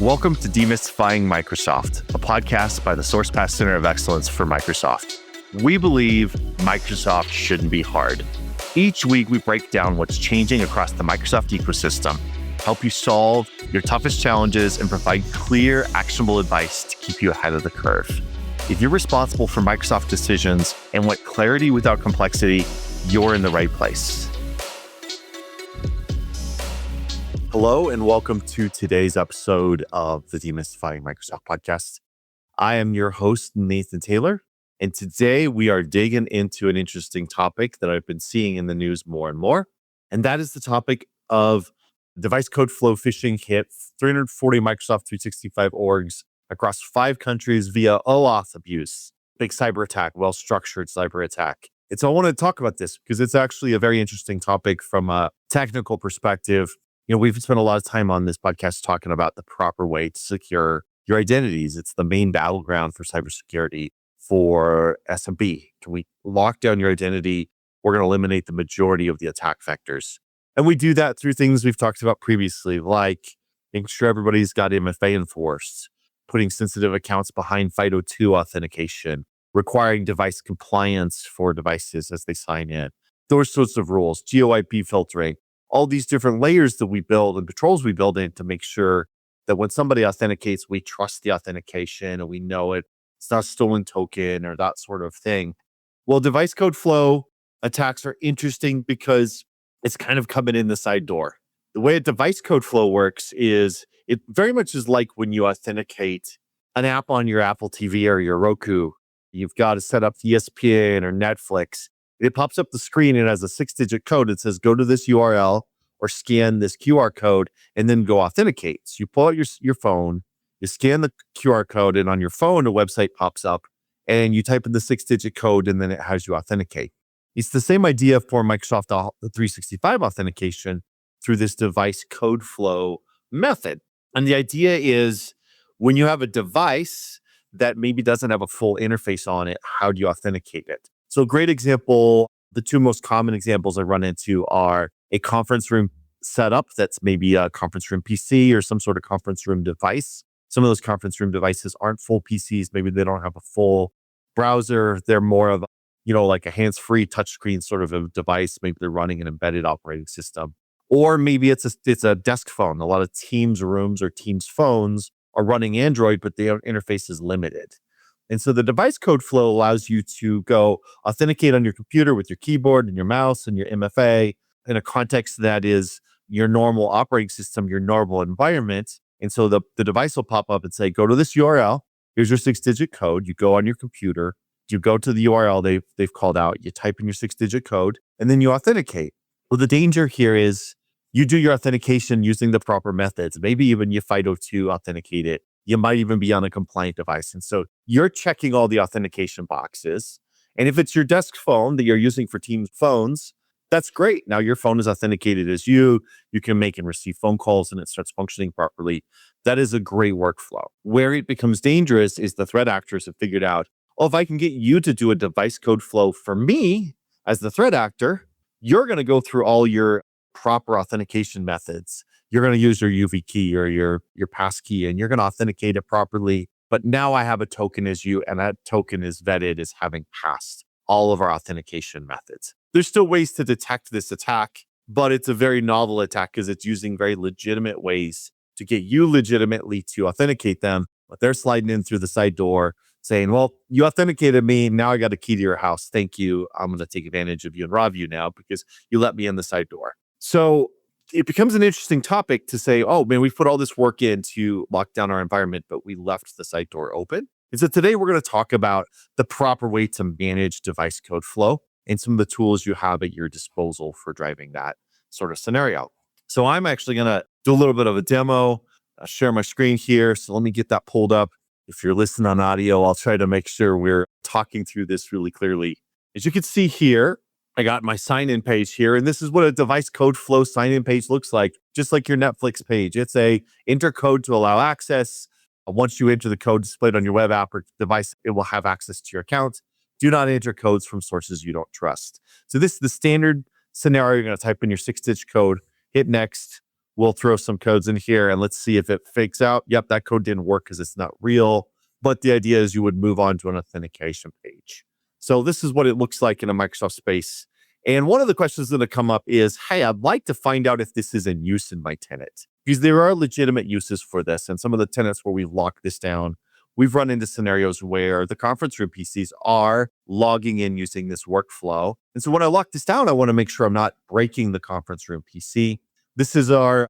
Welcome to Demystifying Microsoft, a podcast by the SourcePath Center of Excellence for Microsoft. We believe Microsoft shouldn't be hard. Each week, we break down what's changing across the Microsoft ecosystem, help you solve your toughest challenges, and provide clear, actionable advice to keep you ahead of the curve. If you're responsible for Microsoft decisions and want clarity without complexity, you're in the right place. Hello, and welcome to today's episode of the Demystifying Microsoft podcast. I am your host, Nathan Taylor, and today we are digging into an interesting topic that I've been seeing in the news more and more, and that is the topic of device code flow phishing hit 340 Microsoft 365 orgs across 5 countries via OAuth abuse. Big cyber attack, well-structured cyber attack. And so I want to talk about this because it's actually a very interesting topic from a technical perspective. You know, we've spent a lot of time on this podcast talking about the proper way to secure your identities. It's the main battleground for cybersecurity for SMB. Can we lock down your identity? We're going to eliminate the majority of the attack vectors. And we do that through things we've talked about previously, like making sure everybody's got MFA enforced, putting sensitive accounts behind FIDO2 authentication, requiring device compliance for devices as they sign in, those sorts of rules, GeoIP filtering, all these different layers that we build and controls we build in to make sure that when somebody authenticates, we trust the authentication and we know it's not a stolen token or that sort of thing. Well, device code flow attacks are interesting because it's kind of coming in the side door. The way a device code flow works is it very much is like when you authenticate an app on your Apple TV or your Roku. You've got to set up ESPN or Netflix. It pops up the screen and has a 6-digit code. It says, go to this URL or scan this QR code and then go authenticate. So you pull out your phone, you scan the QR code, and on your phone, a website pops up and you type in the 6-digit code and then it has you authenticate. It's the same idea for Microsoft 365 authentication through this device code flow method. And the idea is when you have a device that maybe doesn't have a full interface on it, how do you authenticate it? So a great example, the 2 most common examples I run into are a conference room setup that's maybe a conference room PC or some sort of conference room device. Some of those conference room devices aren't full PCs. Maybe they don't have a full browser. They're more of, like a hands-free touchscreen sort of a device. Maybe they're running an embedded operating system. Or maybe it's a desk phone. A lot of Teams rooms or Teams phones are running Android, but their interface is limited. And so the device code flow allows you to go authenticate on your computer with your keyboard and your mouse and your MFA in a context that is your normal operating system, your normal environment. And so the device will pop up and say, go to this URL. Here's your 6-digit code. You go on your computer. You go to the URL they've called out. You type in your 6-digit code, and then you authenticate. Well, the danger here is you do your authentication using the proper methods. Maybe even you FIDO2 authenticate it. You might even be on a compliant device. And so you're checking all the authentication boxes. And if it's your desk phone that you're using for Teams phones, that's great. Now your phone is authenticated as you. You can make and receive phone calls and it starts functioning properly. That is a great workflow. Where it becomes dangerous is the threat actors have figured out, if I can get you to do a device code flow for me as the threat actor, you're going to go through all your proper authentication methods. You're going to use your UV key or your pass key, and you're going to authenticate it properly. But now I have a token as you, and that token is vetted as having passed all of our authentication methods. There's still ways to detect this attack, but it's a very novel attack because it's using very legitimate ways to get you legitimately to authenticate them. But they're sliding in through the side door saying, well, you authenticated me. Now I got a key to your house. Thank you. I'm going to take advantage of you and rob you now because you let me in the side door. So it becomes an interesting topic to say, oh, man, we put all this work in to lock down our environment, but we left the side door open. And so today we're going to talk about the proper way to manage device code flow and some of the tools you have at your disposal for driving that sort of scenario. So I'm actually going to do a little bit of a demo, share my screen here. So let me get that pulled up. If you're listening on audio, I'll try to make sure we're talking through this really clearly. As you can see here, I got my sign-in page here, and this is what a device code flow sign-in page looks like, just like your Netflix page. It's a enter code to allow access. Once you enter the code displayed on your web app or device, it will have access to your account. Do not enter codes from sources you don't trust. So this is the standard scenario. You're going to type in your 6-digit code, hit next. We'll throw some codes in here and let's see if it fakes out. Yep, that code didn't work because it's not real. But the idea is you would move on to an authentication page. So this is what it looks like in a Microsoft space. And one of the questions that come up is, hey, I'd like to find out if this is in use in my tenant, because there are legitimate uses for this. And some of the tenants where we've locked this down, we've run into scenarios where the conference room PCs are logging in using this workflow. And so when I lock this down, I want to make sure I'm not breaking the conference room PC. This is our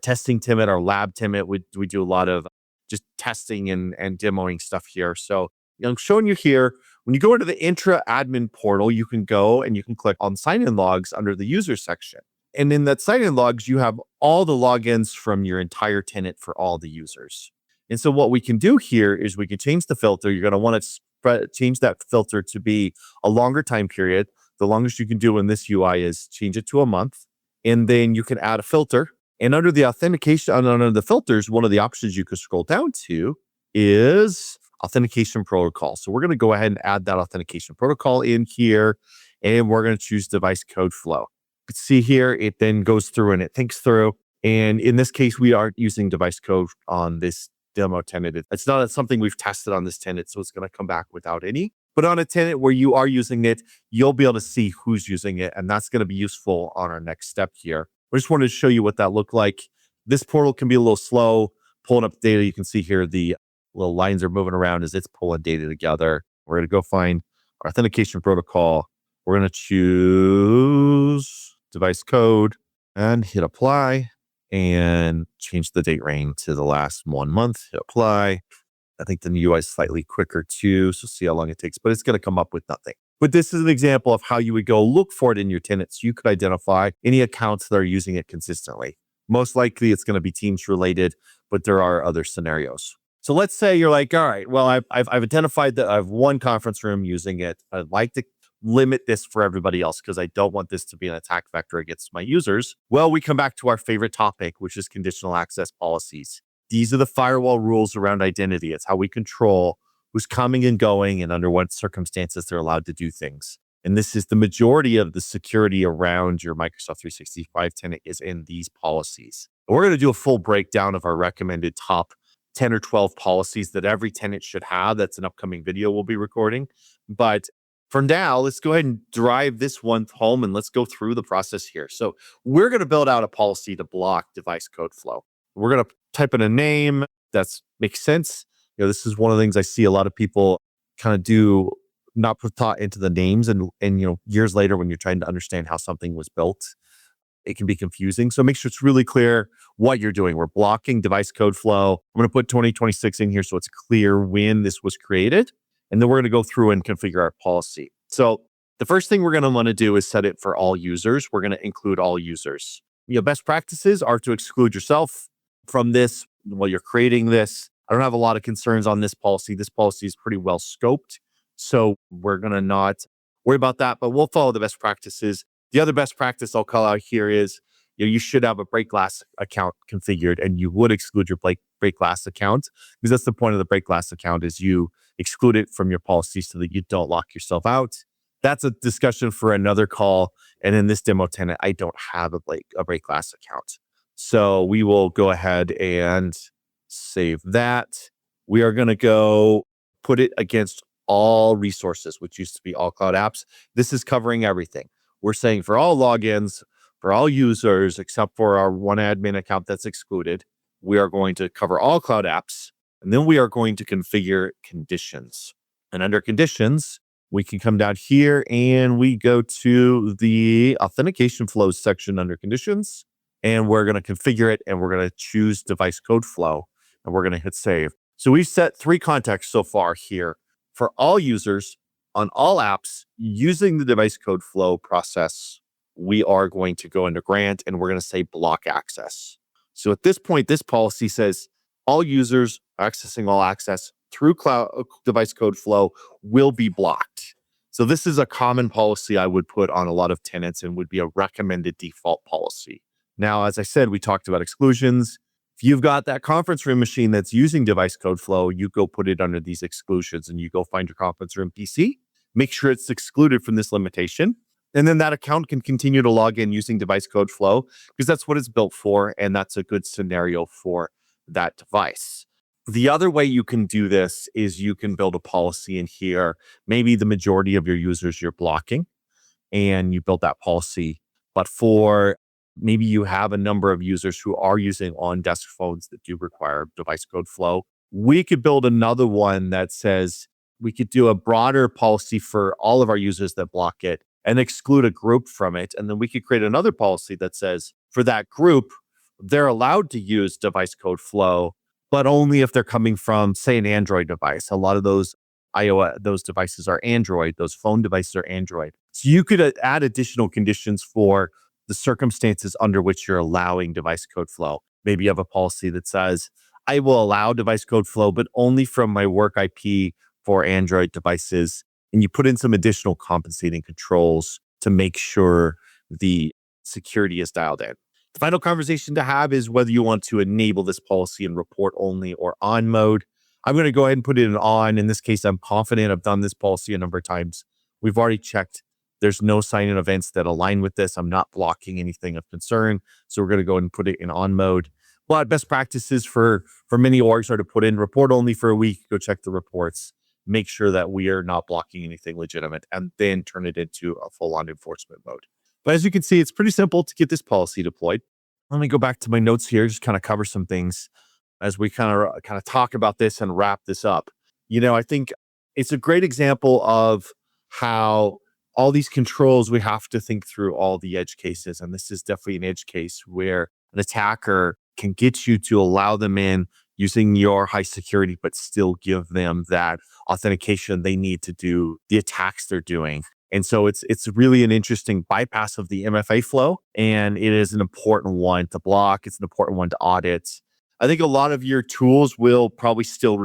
testing tenant, our lab tenant. We do a lot of just testing and demoing stuff here. So I'm showing you here, when you go into the Entra admin portal, you can go and you can click on sign-in logs under the user section. And in that sign-in logs, you have all the logins from your entire tenant for all the users. And so what we can do here is we can change the filter. You're going to want to change that filter to be a longer time period. The longest you can do in this UI is change it to a month. And then you can add a filter. And under the authentication, under the filters, one of the options you could scroll down to is authentication protocol. So we're going to go ahead and add that authentication protocol in here, and we're going to choose device code flow. You can see here, it then goes through and it thinks through. And in this case, we are using device code on this demo tenant. It's not something we've tested on this tenant, so it's going to come back without any. But on a tenant where you are using it, you'll be able to see who's using it, and that's going to be useful on our next step here. I just wanted to show you what that looked like. This portal can be a little slow pulling up data. You can see here the little lines are moving around as it's pulling data together. We're going to go find our authentication protocol. We're going to choose device code and hit apply and change the date range to the last 1 month. Hit apply. I think the UI is slightly quicker too, so see how long it takes, but it's going to come up with nothing. But this is an example of how you would go look for it in your tenants. You could identify any accounts that are using it consistently. Most likely it's going to be Teams related, but there are other scenarios. So let's say you're like, all right, well, I've identified that I have one conference room using it. I'd like to limit this for everybody else because I don't want this to be an attack vector against my users. Well, we come back to our favorite topic, which is conditional access policies. These are the firewall rules around identity. It's how we control who's coming and going and under what circumstances they're allowed to do things. And this is the majority of the security around your Microsoft 365 tenant is in these policies. We're going to do a full breakdown of our recommended top 10 or 12 policies that every tenant should have. That's an upcoming video we'll be recording. But for now, let's go ahead and drive this one home and let's go through the process here. So we're going to build out a policy to block device code flow. We're going to type in a name that makes sense. This is one of the things I see a lot of people kind of do, not put thought into the names. And years later, when you're trying to understand how something was built, it can be confusing. So make sure it's really clear what you're doing. We're blocking device code flow. I'm going to put 2026 in here so it's clear when this was created. And then we're going to go through and configure our policy. So the first thing we're going to want to do is set it for all users. We're going to include all users. Best practices are to exclude yourself from this while you're creating this. I don't have a lot of concerns on this policy. This policy is pretty well scoped. So we're going to not worry about that, but we'll follow the best practices. The other best practice I'll call out here is you should have a break glass account configured, and you would exclude your break glass account, because that's the point of the break glass account is you exclude it from your policy so that you don't lock yourself out. That's a discussion for another call. And in this demo tenant, I don't have a break glass account. So we will go ahead and save that. We are going to go put it against all resources, which used to be all cloud apps. This is covering everything. We're saying for all logins, for all users, except for our one admin account that's excluded, we are going to cover all cloud apps. And then we are going to configure conditions. And under conditions, we can come down here and we go to the authentication flows section under conditions. And we're going to configure it, and we're going to choose device code flow, and we're going to hit save. So we've set 3 contexts so far here for all users on all apps using the device code flow process. We are going to go into grant, and we're going to say block access. So at this point, this policy says all users accessing all access through cloud device code flow will be blocked. So this is a common policy I would put on a lot of tenants and would be a recommended default policy. Now, as I said, we talked about exclusions. If you've got that conference room machine that's using device code flow, you go put it under these exclusions and you go find your conference room PC. Make sure it's excluded from this limitation. And then that account can continue to log in using device code flow because that's what it's built for. And that's a good scenario for that device. The other way you can do this is you can build a policy in here. Maybe the majority of your users you're blocking and you build that policy. But for maybe you have a number of users who are using on-desk phones that do require device code flow, we could build another one that says we could do a broader policy for all of our users that block it and exclude a group from it. And then we could create another policy that says for that group, they're allowed to use device code flow, but only if they're coming from, say, an Android device. A lot of those iOS, those devices are Android, those phone devices are Android. So you could add additional conditions for the circumstances under which you're allowing device code flow. Maybe you have a policy that says, I will allow device code flow, but only from my work IP for Android devices. And you put in some additional compensating controls to make sure the security is dialed in. The final conversation to have is whether you want to enable this policy in report only or on mode. I'm going to go ahead and put it in on. In this case, I'm confident I've done this policy a number of times. We've already checked. There's no sign-in events that align with this. I'm not blocking anything of concern. So we're going to go ahead and put it in on mode. But best practices for many orgs are to put in report only for a week, go check the reports, make sure that we are not blocking anything legitimate, and then turn it into a full-on enforcement mode. But as you can see, it's pretty simple to get this policy deployed. Let me go back to my notes here, just kind of cover some things as we kind of talk about this and wrap this up. I think it's a great example of how all these controls, we have to think through all the edge cases. And this is definitely an edge case where an attacker can get you to allow them in using your high security, but still give them that authentication they need to do the attacks they're doing. And so it's really an interesting bypass of the MFA flow, and it is an important one to block. It's an important one to audit. I think a lot of your tools will probably still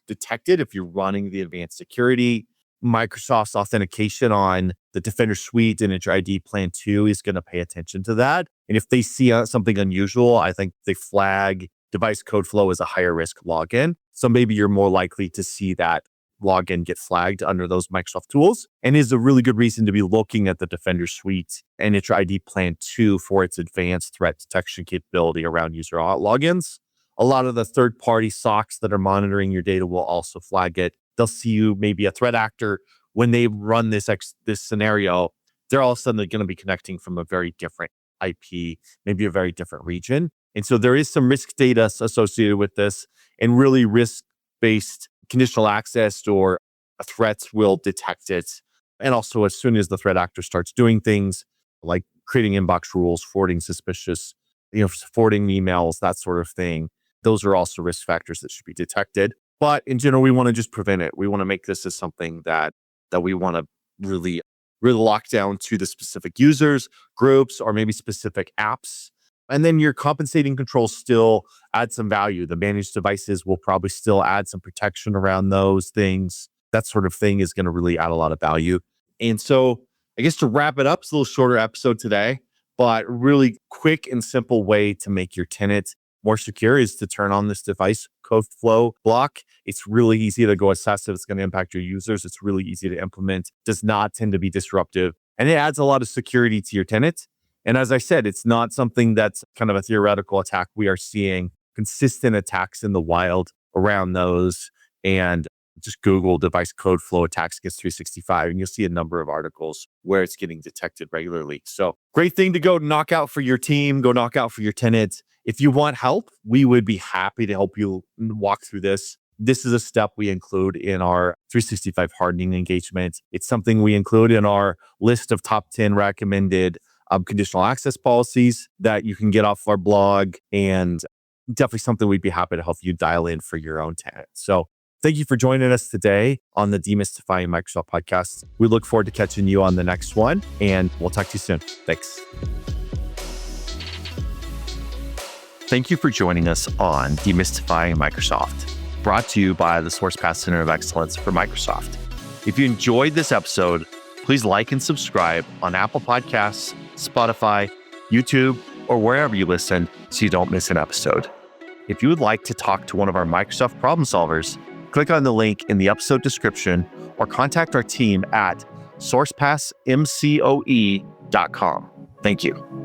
detect it if you're running the advanced security. Microsoft's authentication on the Defender Suite and Entra ID Plan 2 is going to pay attention to that. And if they see something unusual, I think they flag device code flow as a higher risk login. So maybe you're more likely to see that login get flagged under those Microsoft tools, and is a really good reason to be looking at the Defender Suite and Entra ID Plan 2 for its advanced threat detection capability around user logins. A lot of the third-party SOCs that are monitoring your data will also flag it. They'll see you maybe a threat actor when they run this scenario. They're all of a sudden going to be connecting from a very different IP, maybe a very different region. And so there is some risk data associated with this, and really risk-based conditional access or threats will detect it. And also, as soon as the threat actor starts doing things like creating inbox rules, forwarding suspicious, forwarding emails, that sort of thing, those are also risk factors that should be detected. But in general, we want to just prevent it. We want to make this as something that we want to really lock down to the specific users, groups, or maybe specific apps. And then your compensating controls still add some value. The managed devices will probably still add some protection around those things. That sort of thing is going to really add a lot of value. And so I guess to wrap it up, it's a little shorter episode today, but really quick and simple way to make your tenant more secure is to turn on this device code flow block. It's really easy to go assess if it's going to impact your users. It's really easy to implement, does not tend to be disruptive, and it adds a lot of security to your tenant. And as I said, it's not something that's kind of a theoretical attack. We are seeing consistent attacks in the wild around those. And just Google device code flow attacks against 365, and you'll see a number of articles where it's getting detected regularly. So great thing to go knock out for your team, go knock out for your tenants. If you want help, we would be happy to help you walk through this. This is a step we include in our 365 hardening engagement. It's something we include in our list of top 10 recommended conditional access policies that you can get off our blog, and definitely something we'd be happy to help you dial in for your own tenant. So thank you for joining us today on the Demystifying Microsoft podcast. We look forward to catching you on the next one, and we'll talk to you soon. Thanks. Thank you for joining us on Demystifying Microsoft, brought to you by the SourcePath Center of Excellence for Microsoft. If you enjoyed this episode, please like and subscribe on Apple Podcasts, Spotify, YouTube, or wherever you listen so you don't miss an episode. If you would like to talk to one of our Microsoft problem solvers, click on the link in the episode description or contact our team at sourcepassmcoe.com. Thank you.